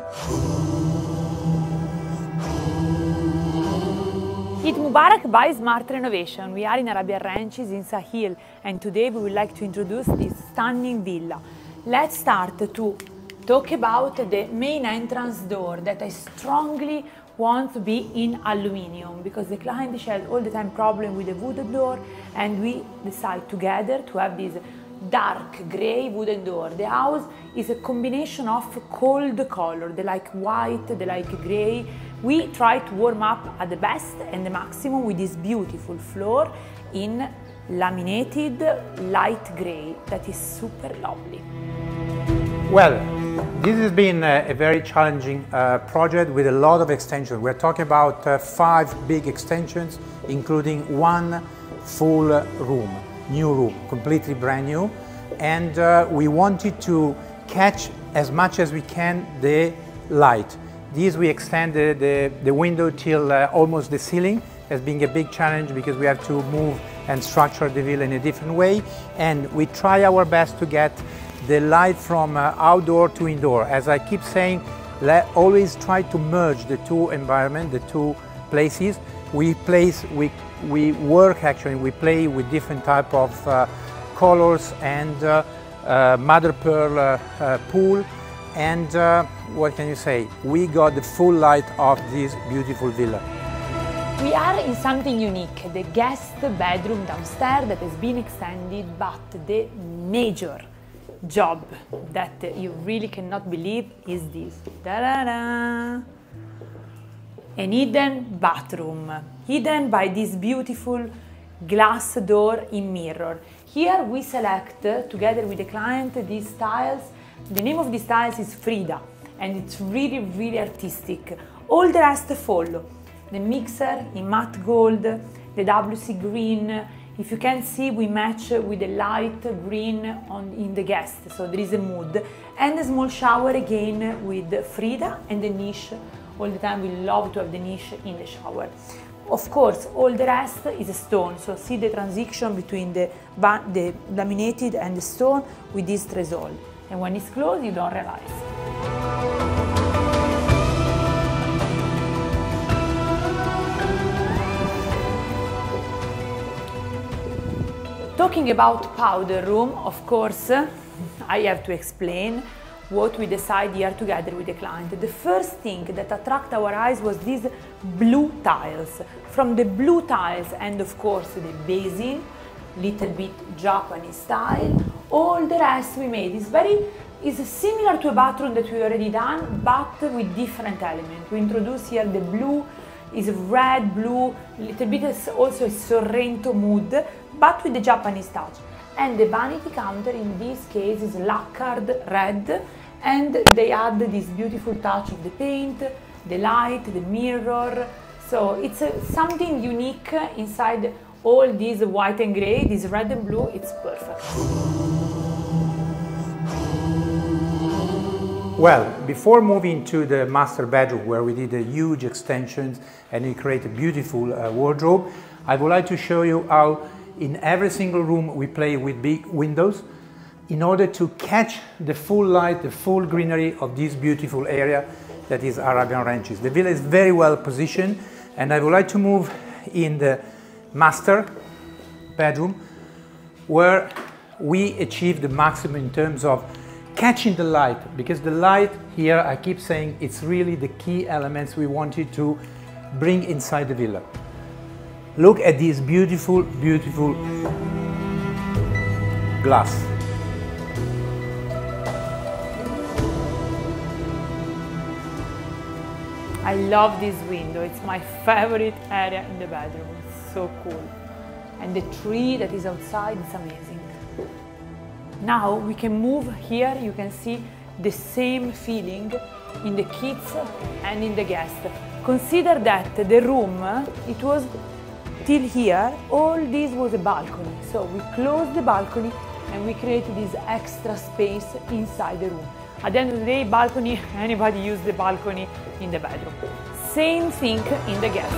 Eid Mubarak by Smart Renovation. We are in Arabian Ranches in Saheel, and today we would like to introduce this stunning villa. Let's start to talk about the main entrance door that I strongly want to be in aluminium, because the client had all the time problem with the wooden door, and we decide together to have this dark grey wooden door. The house is a combination of cold color, they like white, they like grey. We try to warm up at the best and the maximum with this beautiful floor in laminated light grey that is super lovely. Well, this has been a very challenging project with a lot of extensions. We're talking about 5 big extensions, including 1 full room, new room, completely brand new. And we wanted to catch as much as we can the light. These we extended the window till almost the ceiling, as being a big challenge because we have to move and structure the villa in a different way. And we try our best to get the light from outdoor to indoor. As I keep saying, always try to merge the two environments, the two places. We work actually, we play with different type of colors and mother pearl pool. And what can you say? We got the full light of this beautiful villa. We are in something unique, the guest bedroom downstairs that has been extended, but the major job that you really cannot believe is this. Da-da-da. An hidden bathroom, hidden by this beautiful glass door in mirror. Here we select, together with the client, these tiles. The name of these tiles is Frida, and it's really, really artistic. All the rest follow. The mixer in matte gold, the WC green. If you can see, we match with the light green in the guest, so there is a mood. And a small shower again with Frida and the niche. All the time we love to have the niche in the shower. Of course, all the rest is a stone, so see the transition between the laminated and the stone with this tresol. And when it's closed, you don't realize. Talking about powder room, of course, I have to explain what we decide here together with the client. The first thing that attracted our eyes was these blue tiles. From the blue tiles and of course the basin, little bit Japanese style, all the rest we made is similar to a bathroom that we already done, but with different elements. We introduce here the blue, is red, blue, little bit also a Sorrento mood, but with the Japanese touch. And the vanity counter in this case is lacquered red, and they add this beautiful touch of the paint, the light, the mirror. So it's something unique inside all these white and grey, this red and blue, it's perfect. Well, before moving to the master bedroom where we did a huge extensions and we created a beautiful wardrobe, I would like to show you how in every single room we play with big windows in order to catch the full light, the full greenery of this beautiful area that is Arabian Ranches. The villa is very well positioned, and I would like to move in the master bedroom where we achieve the maximum in terms of catching the light, because the light here, I keep saying, it's really the key elements we wanted to bring inside the villa. Look at this beautiful, beautiful glass. I love this window, it's my favorite area in the bedroom, it's so cool. And the tree that is outside is amazing. Now we can move here, you can see the same feeling in the kids and in the guests. Consider that the room, it was till here, all this was a balcony. So we closed the balcony and we created this extra space inside the room. At the end of the day, balcony, anybody use the balcony in the bedroom. Same thing in the guest.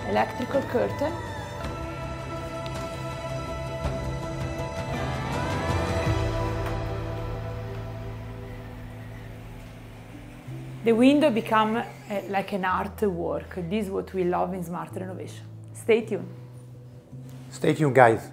Electrical curtain. The window become like an artwork. This is what we love in smart renovation. Stay tuned. Stay tuned, guys.